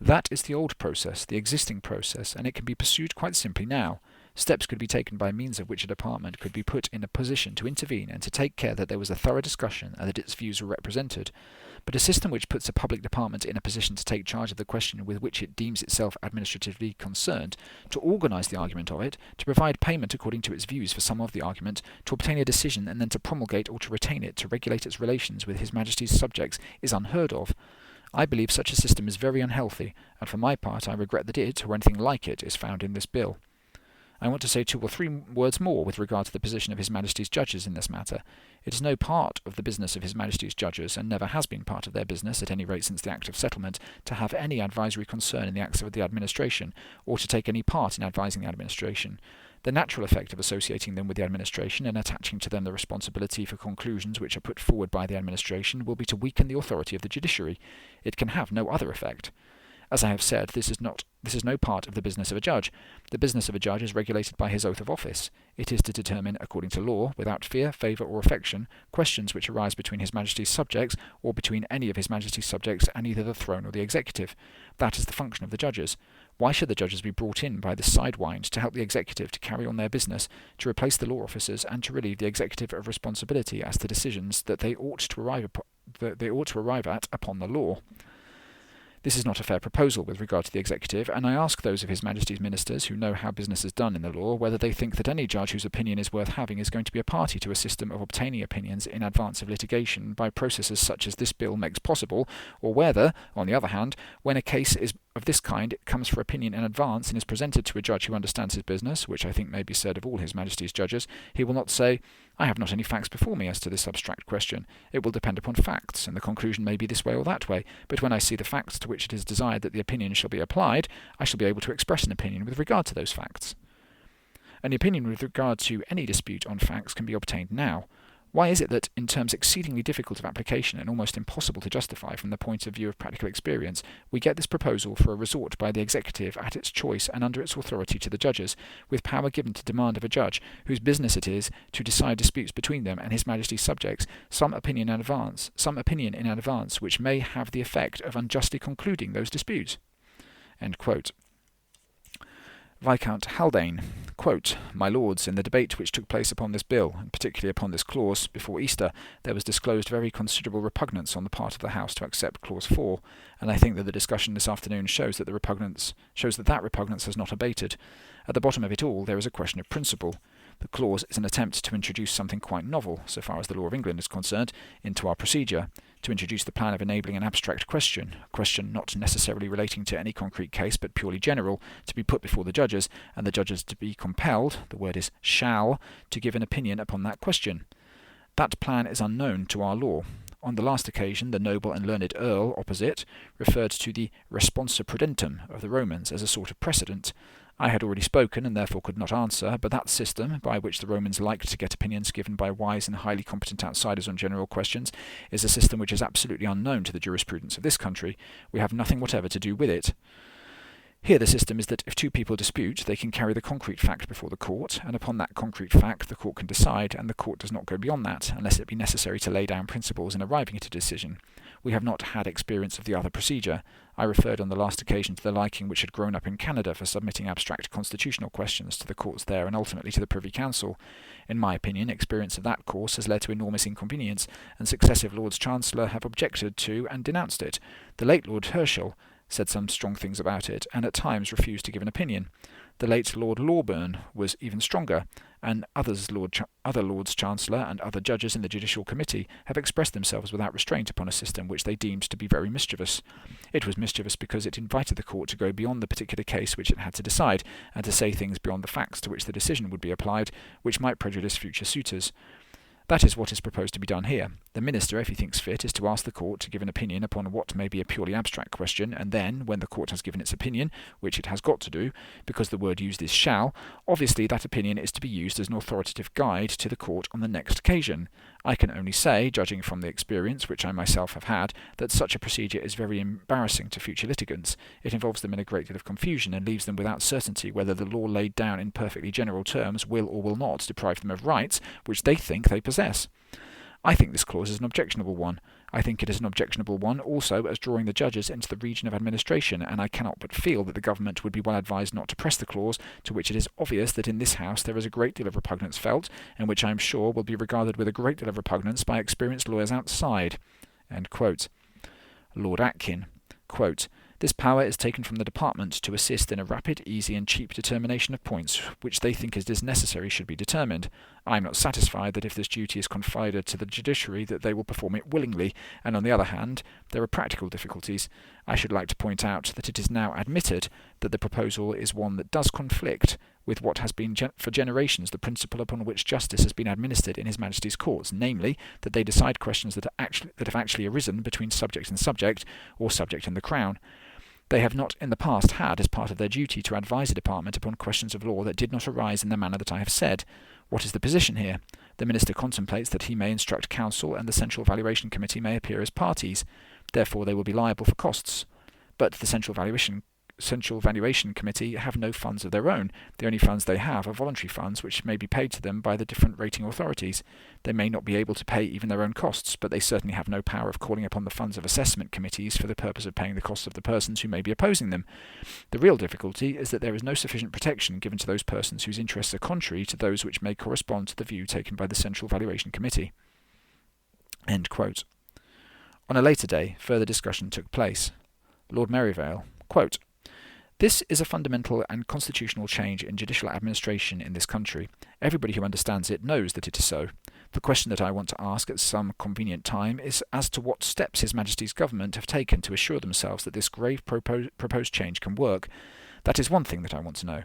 That is the old process, the existing process, and it can be pursued quite simply now. Steps could be taken by means of which a department could be put in a position to intervene and to take care that there was a thorough discussion and that its views were represented. But a system which puts a public department in a position to take charge of the question with which it deems itself administratively concerned, to organise the argument of it, to provide payment according to its views for some of the argument, to obtain a decision and then to promulgate or to retain it to regulate its relations with His Majesty's subjects, is unheard of. I believe such a system is very unhealthy, and for my part I regret that it, or anything like it, is found in this bill. I want to say 2 or 3 words more with regard to the position of His Majesty's judges in this matter. It is no part of the business of His Majesty's judges, and never has been part of their business, at any rate since the Act of Settlement, to have any advisory concern in the acts of the administration, or to take any part in advising the administration. The natural effect of associating them with the administration and attaching to them the responsibility for conclusions which are put forward by the administration will be to weaken the authority of the judiciary. It can have no other effect. As I have said, this is no part of the business of a judge. The business of a judge is regulated by his oath of office. It is to determine, according to law, without fear, favour, or affection, questions which arise between His Majesty's subjects, or between any of His Majesty's subjects and either the throne or the executive. That is the function of the judges. Why should the judges be brought in by this sidewind to help the executive to carry on their business, to replace the law officers, and to relieve the executive of responsibility as to decisions that they ought to arrive at upon the law? This is not a fair proposal with regard to the executive, and I ask those of His Majesty's ministers who know how business is done in the law whether they think that any judge whose opinion is worth having is going to be a party to a system of obtaining opinions in advance of litigation by processes such as this bill makes possible, or whether, on the other hand, when a case is of this kind comes for opinion in advance and is presented to a judge who understands his business, which I think may be said of all His Majesty's judges, he will not say, "I have not any facts before me as to this abstract question. It will depend upon facts, and the conclusion may be this way or that way, but when I see the facts to which it is desired that the opinion shall be applied, I shall be able to express an opinion with regard to those facts." An opinion with regard to any dispute on facts can be obtained now. Why is it that, in terms exceedingly difficult of application and almost impossible to justify from the point of view of practical experience, we get this proposal for a resort by the executive at its choice and under its authority to the judges, with power given to demand of a judge, whose business it is to decide disputes between them and His Majesty's subjects, some opinion in advance which may have the effect of unjustly concluding those disputes? End quote. Viscount Haldane, quote, "My Lords, in the debate which took place upon this bill, and particularly upon this clause, before Easter, there was disclosed very considerable repugnance on the part of the House to accept clause 4, and I think that the discussion this afternoon shows that repugnance has not abated. At the bottom of it all there is a question of principle. The clause is an attempt to introduce something quite novel, so far as the law of England is concerned, into our procedure, to introduce the plan of enabling an abstract question, a question not necessarily relating to any concrete case but purely general, to be put before the judges, and the judges to be compelled, the word is shall, to give an opinion upon that question. That plan is unknown to our law. On the last occasion, the noble and learned Earl opposite referred to the responsa prudentum of the Romans as a sort of precedent. I had already spoken, and therefore could not answer, but that system, by which the Romans liked to get opinions given by wise and highly competent outsiders on general questions, is a system which is absolutely unknown to the jurisprudence of this country. We have nothing whatever to do with it. Here the system is that if 2 people dispute, they can carry the concrete fact before the court, and upon that concrete fact the court can decide, and the court does not go beyond that, unless it be necessary to lay down principles in arriving at a decision. We have not had experience of the other procedure. I referred on the last occasion to the liking which had grown up in Canada for submitting abstract constitutional questions to the courts there and ultimately to the Privy Council. In my opinion, experience of that course has led to enormous inconvenience, and successive Lords Chancellor have objected to and denounced it. The late Lord Herschel said some strong things about it, and at times refused to give an opinion. The late Lord Lawburn was even stronger, and other Lords Chancellor and other judges in the Judicial Committee have expressed themselves without restraint upon a system which they deemed to be very mischievous. It was mischievous because it invited the court to go beyond the particular case which it had to decide, and to say things beyond the facts to which the decision would be applied, which might prejudice future suitors. That is what is proposed to be done here. The minister, if he thinks fit, is to ask the court to give an opinion upon what may be a purely abstract question, and then, when the court has given its opinion, which it has got to do, because the word used is shall, obviously that opinion is to be used as an authoritative guide to the court on the next occasion. I can only say, judging from the experience which I myself have had, that such a procedure is very embarrassing to future litigants. It involves them in a great deal of confusion, and leaves them without certainty whether the law laid down in perfectly general terms will or will not deprive them of rights which they think they possess. I think this clause is an objectionable one. I think it is an objectionable one also as drawing the judges into the region of administration, and I cannot but feel that the government would be well advised not to press the clause, to which it is obvious that in this House there is a great deal of repugnance felt, and which I am sure will be regarded with a great deal of repugnance by experienced lawyers outside." Lord Atkin: quote, "This power is taken from the Department to assist in a rapid, easy and cheap determination of points which they think it is necessary should be determined. I am not satisfied that if this duty is confided to the Judiciary that they will perform it willingly, and on the other hand, there are practical difficulties. I should like to point out that it is now admitted that the proposal is one that does conflict with what has been for generations the principle upon which justice has been administered in His Majesty's courts, namely, that they decide questions that have actually arisen between subject and subject, or subject and the Crown. They have not in the past had as part of their duty to advise a department upon questions of law that did not arise in the manner that I have said. What is the position here? The Minister contemplates that he may instruct counsel and the Central Valuation Committee may appear as parties. Therefore they will be liable for costs. But the Central Valuation Committee have no funds of their own. The only funds they have are voluntary funds which may be paid to them by the different rating authorities. They may not be able to pay even their own costs, but they certainly have no power of calling upon the funds of assessment committees for the purpose of paying the costs of the persons who may be opposing them. The real difficulty is that there is no sufficient protection given to those persons whose interests are contrary to those which may correspond to the view taken by the Central Valuation Committee." End quote. On a later day, further discussion took place. Lord Merivale: quote, "This is a fundamental and constitutional change in judicial administration in this country. Everybody who understands it knows that it is so. The question that I want to ask at some convenient time is as to what steps His Majesty's Government have taken to assure themselves that this grave proposed change can work. That is one thing that I want to know.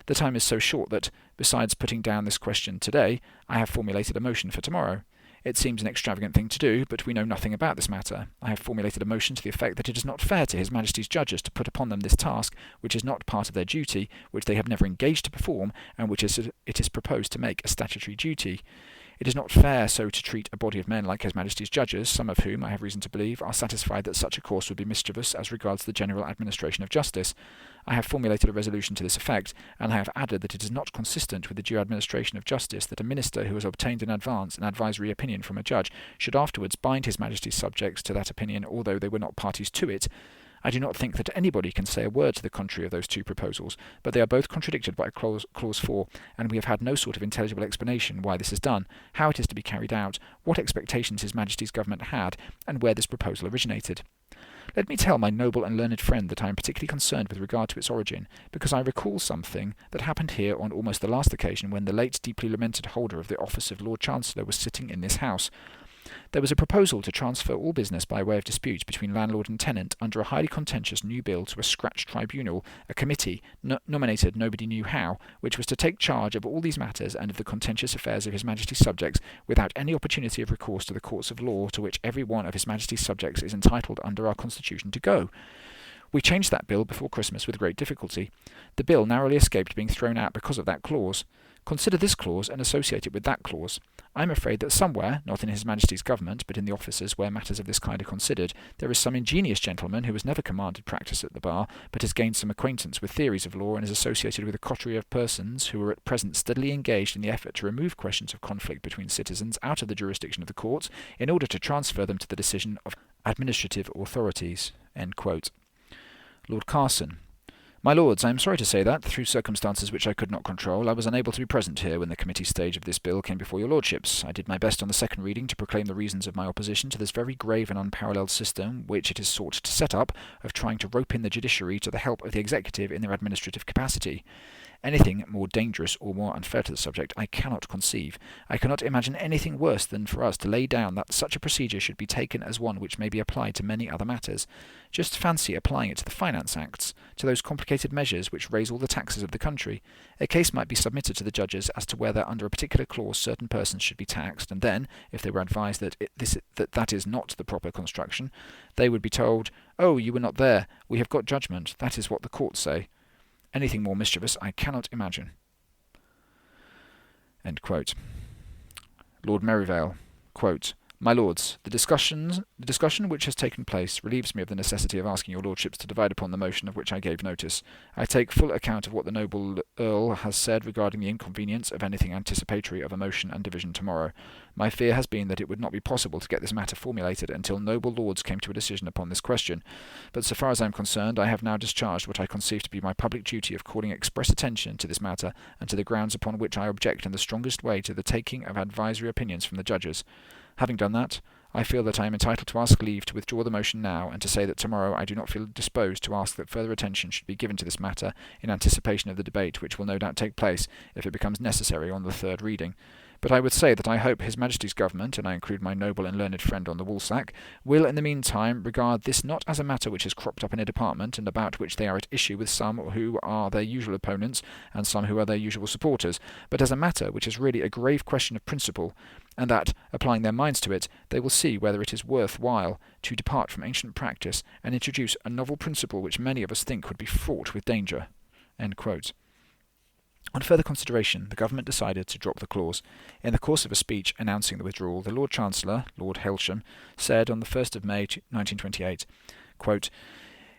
The time is so short that, besides putting down this question today, I have formulated a motion for tomorrow. It seems an extravagant thing to do, but we know nothing about this matter. I have formulated a motion to the effect that it is not fair to His Majesty's judges to put upon them this task, which is not part of their duty, which they have never engaged to perform, and which it is proposed to make a statutory duty. It is not fair so to treat a body of men like His Majesty's judges, some of whom, I have reason to believe, are satisfied that such a course would be mischievous as regards the general administration of justice. I have formulated a resolution to this effect, and I have added that it is not consistent with the due administration of justice that a minister who has obtained in advance an advisory opinion from a judge should afterwards bind His Majesty's subjects to that opinion although they were not parties to it. I do not think that anybody can say a word to the contrary of those two proposals, but they are both contradicted by clause 4, and we have had no sort of intelligible explanation why this is done, how it is to be carried out, what expectations His Majesty's Government had, and where this proposal originated. Let me tell my noble and learned friend that I am particularly concerned with regard to its origin, because I recall something that happened here on almost the last occasion when the late deeply lamented holder of the office of Lord Chancellor was sitting in this House. There was a proposal to transfer all business by way of dispute between landlord and tenant under a highly contentious new bill to a scratch tribunal, a committee, nominated nobody knew how, which was to take charge of all these matters and of the contentious affairs of His Majesty's subjects, without any opportunity of recourse to the courts of law to which every one of His Majesty's subjects is entitled under our Constitution to go. We changed that bill before Christmas with great difficulty. The bill narrowly escaped being thrown out because of that clause. Consider this clause and associate it with that clause. I am afraid that somewhere, not in His Majesty's Government, but in the offices where matters of this kind are considered, there is some ingenious gentleman who has never commanded practice at the bar, but has gained some acquaintance with theories of law and is associated with a coterie of persons who are at present steadily engaged in the effort to remove questions of conflict between citizens out of the jurisdiction of the courts in order to transfer them to the decision of administrative authorities." End quote. Lord Carson: "My Lords, I am sorry to say that, through circumstances which I could not control, I was unable to be present here when the committee stage of this bill came before your Lordships. I did my best on the second reading to proclaim the reasons of my opposition to this very grave and unparalleled system which it is sought to set up, of trying to rope in the judiciary to the help of the executive in their administrative capacity. Anything more dangerous or more unfair to the subject I cannot conceive. I cannot imagine anything worse than for us to lay down that such a procedure should be taken as one which may be applied to many other matters. Just fancy applying it to the Finance Acts, to those complicated measures which raise all the taxes of the country. A case might be submitted to the judges as to whether under a particular clause certain persons should be taxed, and then, if they were advised that that is not the proper construction, they would be told, 'Oh, you were not there. We have got judgment. That is what the courts say.' Anything more mischievous I cannot imagine." End quote. Lord Merivale: quote, My Lords, the discussion which has taken place relieves me of the necessity of asking your Lordships to divide upon the motion of which I gave notice. I take full account of what the noble Earl has said regarding the inconvenience of anything anticipatory of a motion and division tomorrow. My fear has been that it would not be possible to get this matter formulated until noble Lords came to a decision upon this question. But so far as I am concerned, I have now discharged what I conceive to be my public duty of calling express attention to this matter and to the grounds upon which I object in the strongest way to the taking of advisory opinions from the judges. Having done that, I feel that I am entitled to ask leave to withdraw the motion now, and to say that tomorrow I do not feel disposed to ask that further attention should be given to this matter in anticipation of the debate which will no doubt take place, if it becomes necessary, on the third reading. But I would say that I hope His Majesty's Government, and I include my noble and learned friend on the woolsack, will in the meantime regard this not as a matter which has cropped up in a department, and about which they are at issue with some who are their usual opponents, and some who are their usual supporters, but as a matter which is really a grave question of principle, and that, applying their minds to it, they will see whether it is worth while to depart from ancient practice, and introduce a novel principle which many of us think would be fraught with danger." End quote. On further consideration, the Government decided to drop the clause. In the course of a speech announcing the withdrawal, the Lord Chancellor, Lord Hailsham, said on the 1st of May 1928, quote,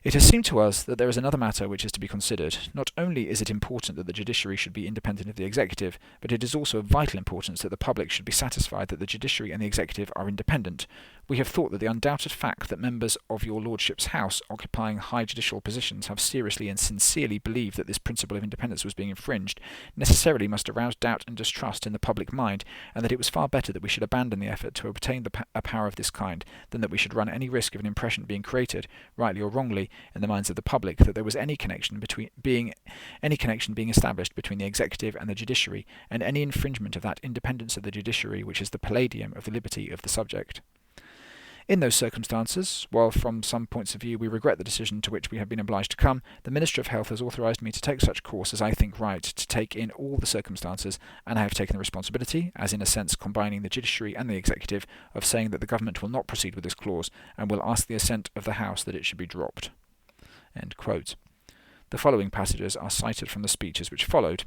"It has seemed to us that there is another matter which is to be considered. Not only is it important that the judiciary should be independent of the executive, but it is also of vital importance that the public should be satisfied that the judiciary and the executive are independent. We have thought that the undoubted fact that members of your Lordship's House occupying high judicial positions have seriously and sincerely believed that this principle of independence was being infringed necessarily must arouse doubt and distrust in the public mind, and that it was far better that we should abandon the effort to obtain a power of this kind than that we should run any risk of an impression being created, rightly or wrongly, in the minds of the public that there was any connection being established between the executive and the judiciary, and any infringement of that independence of the judiciary which is the palladium of the liberty of the subject. In those circumstances, while from some points of view we regret the decision to which we have been obliged to come, the Minister of Health has authorised me to take such course as I think right to take in all the circumstances, and I have taken the responsibility, as in a sense combining the judiciary and the executive, of saying that the Government will not proceed with this clause, and will ask the assent of the House that it should be dropped." End quote. The following passages are cited from the speeches which followed.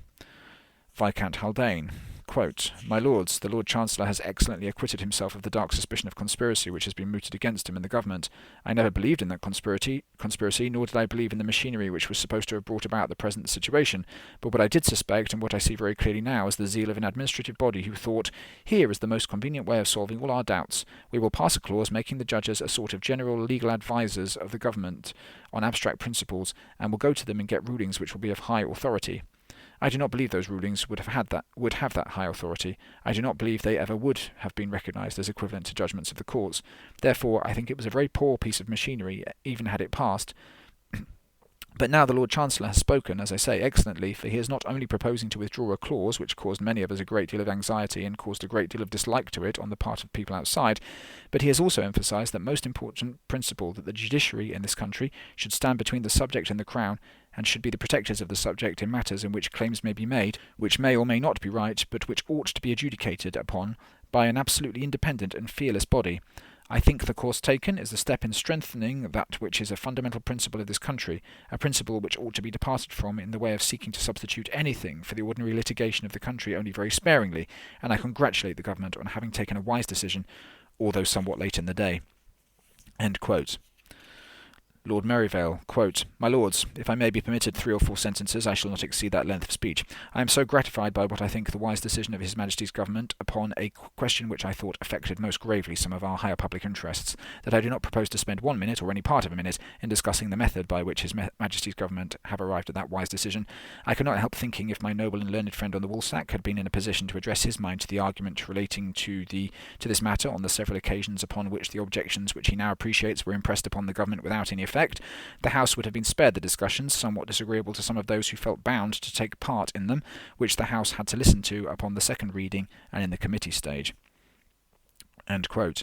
Viscount Haldane, quote, "My Lords, the Lord Chancellor has excellently acquitted himself of the dark suspicion of conspiracy which has been mooted against him in the Government. I never believed in that conspiracy, nor did I believe in the machinery which was supposed to have brought about the present situation, but what I did suspect, and what I see very clearly now, is the zeal of an administrative body who thought, here is the most convenient way of solving all our doubts. We will pass a clause making the judges a sort of general legal advisers of the Government on abstract principles, and will go to them and get rulings which will be of high authority. I do not believe those rulings would have that high authority. I do not believe they ever would have been recognised as equivalent to judgments of the courts. Therefore, I think it was a very poor piece of machinery, even had it passed. But now the Lord Chancellor has spoken, as I say, excellently, for he is not only proposing to withdraw a clause which caused many of us a great deal of anxiety and caused a great deal of dislike to it on the part of people outside, but he has also emphasised that most important principle that the judiciary in this country should stand between the subject and the Crown, and should be the protectors of the subject in matters in which claims may be made, which may or may not be right, but which ought to be adjudicated upon by an absolutely independent and fearless body. I think the course taken is a step in strengthening that which is a fundamental principle of this country, a principle which ought to be departed from in the way of seeking to substitute anything for the ordinary litigation of the country only very sparingly, and I congratulate the Government on having taken a wise decision, although somewhat late in the day." End quote. Lord Merivale, quote, "My Lords, if I may be permitted 3 or 4 sentences, I shall not exceed that length of speech. I am so gratified by what I think the wise decision of His Majesty's Government upon a question which I thought affected most gravely some of our higher public interests, that I do not propose to spend 1 minute, or any part of a minute, in discussing the method by which His Majesty's Government have arrived at that wise decision. I cannot help thinking if my noble and learned friend on the woolsack had been in a position to address his mind to the argument relating to this matter on the several occasions upon which the objections which he now appreciates were impressed upon the Government without any effect, the House would have been spared the discussions, somewhat disagreeable to some of those who felt bound to take part in them, which the House had to listen to upon the second reading and in the committee stage." End quote.